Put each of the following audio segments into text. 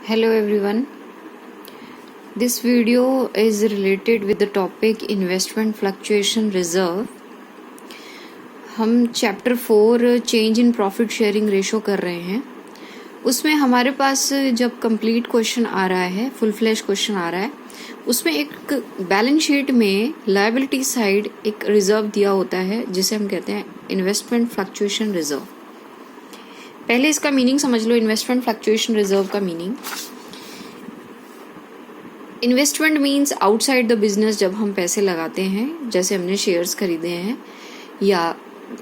Hello everyone. This video is related with the topic investment fluctuation reserve. हम chapter 4 change in profit sharing ratio कर रहे हैं. उसमें हमारे पास जब कंप्लीट क्वेश्चन आ रहा है, फुल फ्लैश क्वेश्चन आ रहा है, उसमें एक बैलेंस शीट में लायबिलिटी साइड एक रिजर्व दिया होता है जिसे हम कहते हैं इन्वेस्टमेंट फ्लक्चुएशन रिजर्व. पहले इसका मीनिंग समझ लो. इन्वेस्टमेंट फ्लक्चुएशन रिजर्व का meaning, investment means outside the business. जब हम पैसे लगाते हैं, जैसे हमने शेयर्स खरीदे हैं या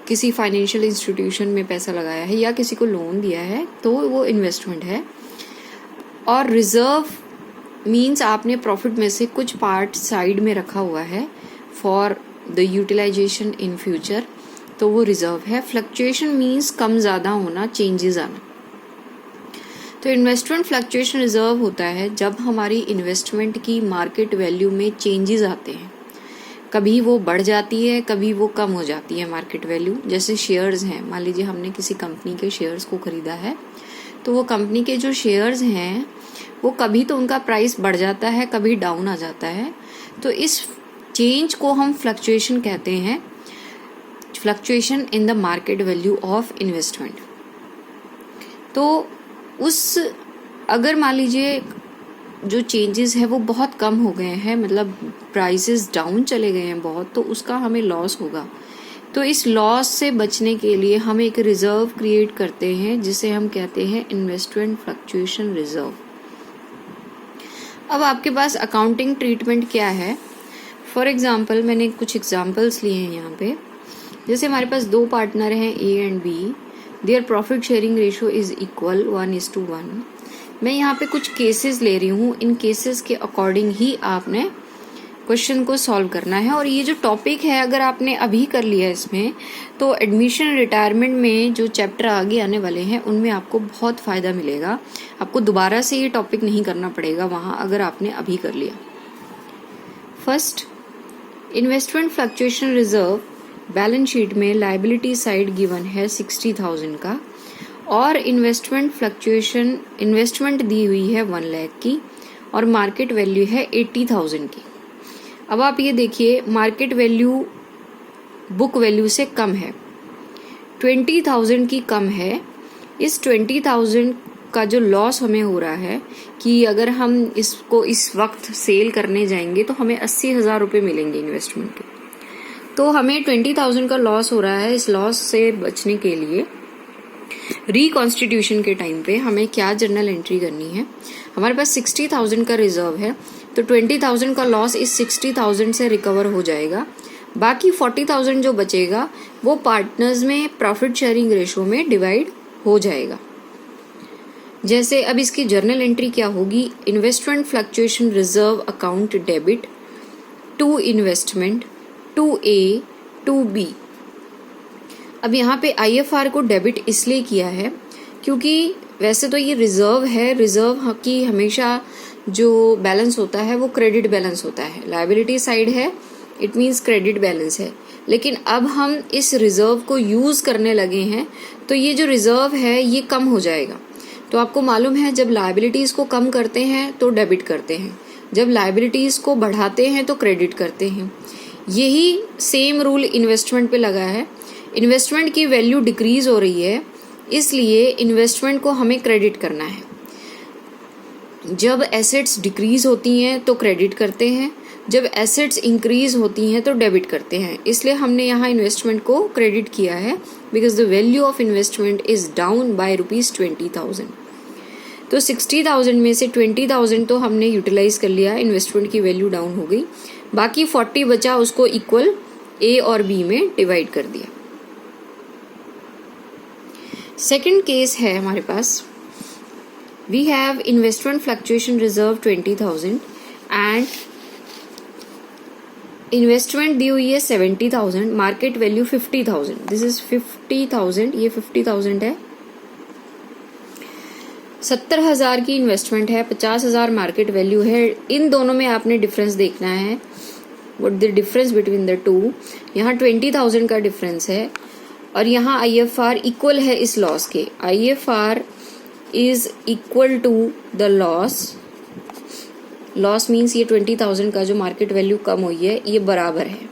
किसी फाइनेंशियल इंस्टीट्यूशन में पैसा लगाया है या किसी को लोन दिया है, तो वो इन्वेस्टमेंट है. और रिजर्व मीन्स आपने प्रॉफिट में से कुछ पार्ट साइड में रखा हुआ है for the utilization in future, तो वो रिजर्व है. फ्लक्चुएशन मीन्स कम ज़्यादा होना, चेंजेस आना. तो इन्वेस्टमेंट फ्लक्चुएशन रिजर्व होता है जब हमारी इन्वेस्टमेंट की मार्केट वैल्यू में चेंजेस आते हैं. कभी वो बढ़ जाती है, कभी वो कम हो जाती है मार्केट वैल्यू. जैसे शेयर्स हैं, मान लीजिए हमने किसी कंपनी के शेयर्स को खरीदा है, तो वो कंपनी के जो शेयर्स हैं वो कभी तो उनका प्राइस बढ़ जाता है, कभी डाउन आ जाता है. तो इस चेंज को हम फ्लक्चुएशन कहते हैं, fluctuation in the market value of investment. तो उस अगर मान लीजिए जो चेंजेस है वो बहुत कम हो गए हैं, मतलब प्राइसेस डाउन चले गए हैं बहुत, तो उसका हमें लॉस होगा. तो इस लॉस से बचने के लिए हम एक रिजर्व क्रिएट करते हैं जिसे हम कहते हैं इन्वेस्टमेंट फ्लक्चुएशन रिजर्व. अब आपके पास अकाउंटिंग ट्रीटमेंट क्या है? फॉर एग्जाम्पल, मैंने कुछ एग्जाम्पल्स लिए हैं यहाँ पे. जैसे हमारे पास दो पार्टनर हैं A and B, their profit sharing ratio is equal 1:1. मैं यहाँ पे कुछ केसेस ले रही हूँ. इन केसेस के अकॉर्डिंग ही आपने क्वेश्चन को सॉल्व करना है. और ये जो टॉपिक है, अगर आपने अभी कर लिया इसमें, तो एडमिशन रिटायरमेंट में जो चैप्टर आगे आने वाले हैं उनमें आपको बहुत फ़ायदा मिलेगा. आपको दोबारा से ये टॉपिक नहीं करना पड़ेगा वहाँ, अगर आपने अभी कर लिया. First, investment fluctuation reserve balance sheet में लायबिलिटी साइड गिवन है 60,000 का, और इन्वेस्टमेंट फ्लक्चुएशन इन्वेस्टमेंट दी हुई है 1 लाख की, और मार्केट वैल्यू है 80,000 की. अब आप ये देखिए, मार्केट वैल्यू बुक वैल्यू से कम है, 20,000 की कम है. इस 20,000 का जो लॉस हमें हो रहा है कि अगर हम इसको इस वक्त सेल करने जाएंगे तो हमें 80,000 रुपये मिलेंगे इन्वेस्टमेंट के. तो हमें 20,000 का लॉस हो रहा है. इस लॉस से बचने के लिए रिकॉन्स्टिट्यूशन के टाइम पे हमें क्या जर्नल एंट्री करनी है? हमारे पास 60,000 का रिजर्व है, तो 20,000 का लॉस इस 60,000 से रिकवर हो जाएगा. बाकी 40,000 जो बचेगा वो पार्टनर्स में प्रॉफिट शेयरिंग रेशो में डिवाइड हो जाएगा. जैसे अब इसकी जर्नल एंट्री क्या होगी? Investment fluctuation reserve account debit to investment to A to B. अब यहाँ पे IFR को डेबिट इसलिए किया है क्योंकि वैसे तो ये रिजर्व है. रिजर्व की हमेशा जो बैलेंस होता है वो क्रेडिट बैलेंस होता है. लायबिलिटी साइड है, इट मीन्स क्रेडिट बैलेंस है. लेकिन अब हम इस रिजर्व को यूज करने लगे हैं, तो ये जो रिजर्व है ये कम हो जाएगा. तो आपको मालूम है, जब लायबिलिटीज को कम करते हैं तो डेबिट करते हैं, जब लायबिलिटीज को बढ़ाते हैं तो क्रेडिट करते हैं. यही सेम रूल इन्वेस्टमेंट पे लगा है. इन्वेस्टमेंट की वैल्यू डिक्रीज हो रही है, इसलिए इन्वेस्टमेंट को हमें क्रेडिट करना है. जब एसेट्स डिक्रीज होती हैं तो क्रेडिट करते हैं, जब एसेट्स इंक्रीज होती हैं तो डेबिट करते हैं. इसलिए हमने यहाँ इन्वेस्टमेंट को क्रेडिट किया है, because the value of investment is down by ₹20,000. तो 60,000 में से 20,000 तो हमने यूटिलाइज कर लिया, इन्वेस्टमेंट की वैल्यू डाउन हो गई. बाकी 40 बचा, उसको इक्वल ए और बी में डिवाइड कर दिया. सेकेंड केस है हमारे पास, we have investment fluctuation reserve 20,000 and investment दी हुई है 70,000, मार्केट वैल्यू 50,000. दिस इज 50,000, ये 50,000 है. 70,000 की इन्वेस्टमेंट है, 50,000 मार्केट वैल्यू है. इन दोनों में आपने डिफरेंस देखना है, what the difference between the two. यहाँ 20,000 का डिफरेंस है और यहाँ IFR इक्वल है इस लॉस के. IFR is equal to the loss. Loss means ये 20,000 का जो मार्केट वैल्यू कम हुई है ये बराबर है।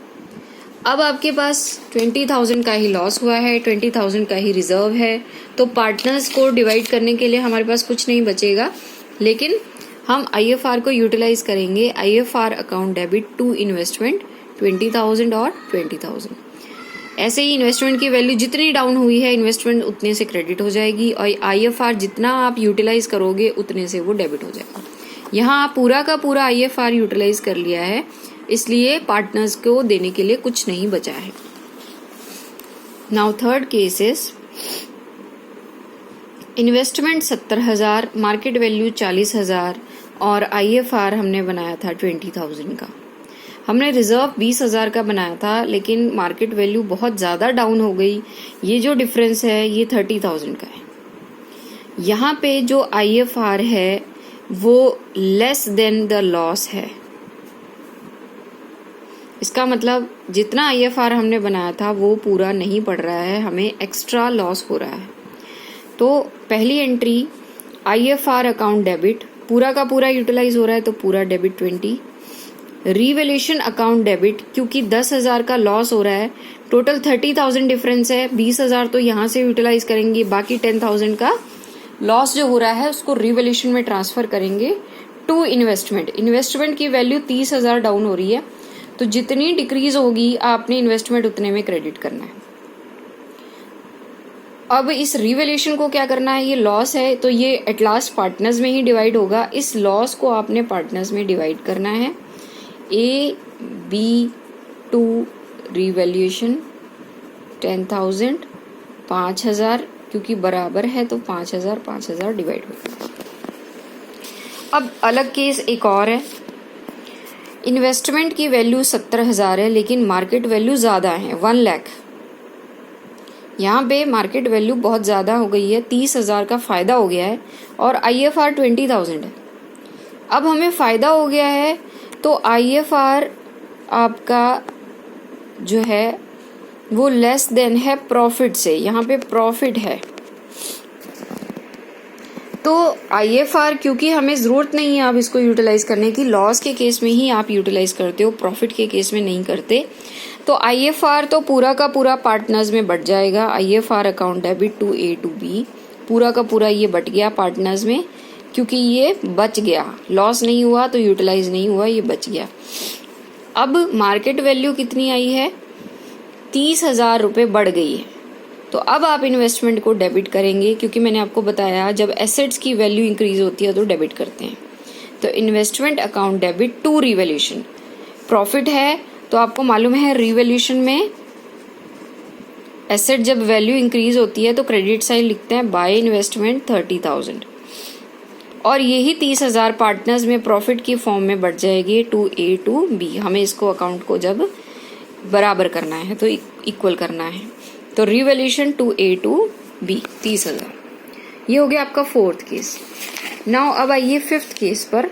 अब आपके पास 20,000 का ही लॉस हुआ है, 20,000 का ही रिजर्व है, तो पार्टनर्स को डिवाइड करने के लिए हमारे पास कुछ नहीं बचेगा, लेकिन हम IFR को यूटिलाइज करेंगे। IFR account debit to investment 20,000 और 20,000। ऐसे ही इन्वेस्टमेंट की वैल्यू जितनी डाउन हुई है इन्वेस्टमेंट उतने से क्रेडिट हो जाएगी, और IFR जितना आप यूटिलाइज करोगे उतने से वो डेबिट हो जाएगा। यहाँ आप पूरा का पूरा IFR यूटिलाइज कर लिया है, इसलिए पार्टनर्स को देने के लिए कुछ नहीं बचा है। Now third case is investment 70,000, market value 40,000 और IFR हमने बनाया था 20,000 का। हमने रिजर्व 20,000 का बनाया था, लेकिन मार्केट वैल्यू बहुत ज़्यादा डाउन हो गई। ये जो डिफरेंस है ये 30,000 का है। यहाँ पे जो IFR है वो लेस देन द लॉस है। इसका मतलब जितना IFR हमने बनाया था वो पूरा नहीं पड़ रहा है, हमें एक्स्ट्रा लॉस हो रहा है। तो पहली एंट्री IFR अकाउंट डेबिट, पूरा का पूरा यूटिलाइज हो रहा है तो पूरा डेबिट 20। रिवैल्यूएशन अकाउंट डेबिट, क्योंकि 10,000 का लॉस हो रहा है, टोटल 30,000 डिफरेंस है, 20,000 तो यहाँ से यूटिलाइज करेंगे, बाकी 10,000 का लॉस जो हो रहा है उसको रिवैल्यूएशन में ट्रांसफर करेंगे टू इन्वेस्टमेंट। इन्वेस्टमेंट की वैल्यू 30,000 डाउन हो रही है, तो जितनी डिक्रीज होगी आपने इन्वेस्टमेंट उतने में क्रेडिट करना है। अब इस रिवैल्यूएशन को क्या करना है, ये लॉस है तो ये एट लास्ट पार्टनर्स में ही डिवाइड होगा। इस लॉस को आपने पार्टनर्स में डिवाइड करना है। AB2 रिवैल्यूएशन 10,000, 5,000, क्योंकि बराबर है तो 5,000 डिवाइड होगा। अब अलग केस एक और है। इन्वेस्टमेंट की वैल्यू 70,000 है, लेकिन मार्केट वैल्यू ज़्यादा है 1 लाख। यहाँ पे मार्केट वैल्यू बहुत ज़्यादा हो गई है, 30,000 का फ़ायदा हो गया है और IFR 20,000 है। अब हमें फ़ायदा हो गया है तो IFR आपका जो है वो लेस देन है प्रॉफिट से। यहाँ पे प्रॉफिट है तो IFR, क्योंकि हमें ज़रूरत नहीं है अब इसको यूटिलाइज करने की, लॉस के केस में ही आप यूटिलाइज करते हो, प्रॉफिट के केस में नहीं करते, तो IFR तो पूरा का पूरा पार्टनर्स में बट जाएगा। IFR account debit to A to B, पूरा का पूरा ये बट गया पार्टनर्स में, क्योंकि ये बच गया, लॉस नहीं हुआ तो यूटिलाइज नहीं हुआ, ये बच गया। अब मार्केट वैल्यू कितनी आई है, 30,000 रुपये बढ़ गई है, तो अब आप इन्वेस्टमेंट को डेबिट करेंगे, क्योंकि मैंने आपको बताया जब एसेट्स की वैल्यू इंक्रीज होती है तो डेबिट करते हैं। तो investment account debit to revaluation, profit है तो आपको मालूम है रिवैल्यूएशन में एसेट जब वैल्यू इंक्रीज होती है तो क्रेडिट साइड लिखते हैं बाय इन्वेस्टमेंट 30,000, और यही 30,000 पार्टनर्स में प्रॉफिट की फॉर्म में बढ़ जाएगी टू A टू B। हमें इसको अकाउंट को जब बराबर करना है तो इक्वल करना है, तो revaluation to A to B 30,000। ये हो गया आपका फोर्थ केस। नाउ अब आइए फिफ्थ केस पर।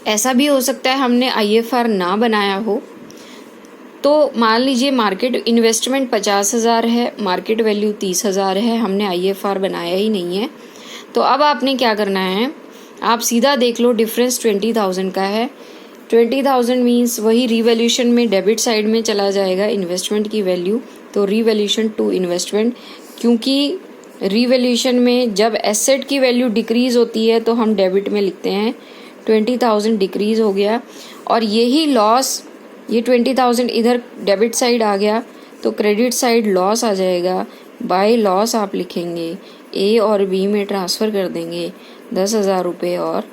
ऐसा भी हो सकता है हमने IFR ना बनाया हो, तो मान लीजिए मार्केट इन्वेस्टमेंट 50,000 है, मार्केट वैल्यू 30,000 है, हमने IFR बनाया ही नहीं है, तो अब आपने क्या करना है, आप सीधा देख लो डिफरेंस 20,000 का है। 20,000 मीन्स वही रिवैल्यूएशन में डेबिट साइड में चला जाएगा इन्वेस्टमेंट की वैल्यू, तो रिवैल्यूएशन टू इन्वेस्टमेंट, क्योंकि रिवैल्यूएशन में जब एसेट की वैल्यू डिक्रीज होती है तो हम डेबिट में लिखते हैं। 20,000 डिक्रीज हो गया और यही लॉस, ये 20,000 इधर डेबिट साइड आ गया तो क्रेडिट साइड लॉस आ जाएगा। बाय लॉस आप लिखेंगे, A और B में ट्रांसफ़र कर देंगे 10,000 रुपये और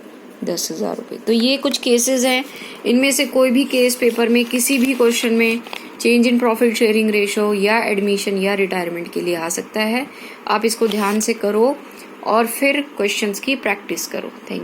10,000 रुपये। तो ये कुछ केसेस हैं, इनमें से कोई भी केस पेपर में किसी भी क्वेश्चन में change in profit sharing ratio या एडमिशन या रिटायरमेंट के लिए आ सकता है। आप इसको ध्यान से करो और फिर क्वेश्चंस की प्रैक्टिस करो। Thank you.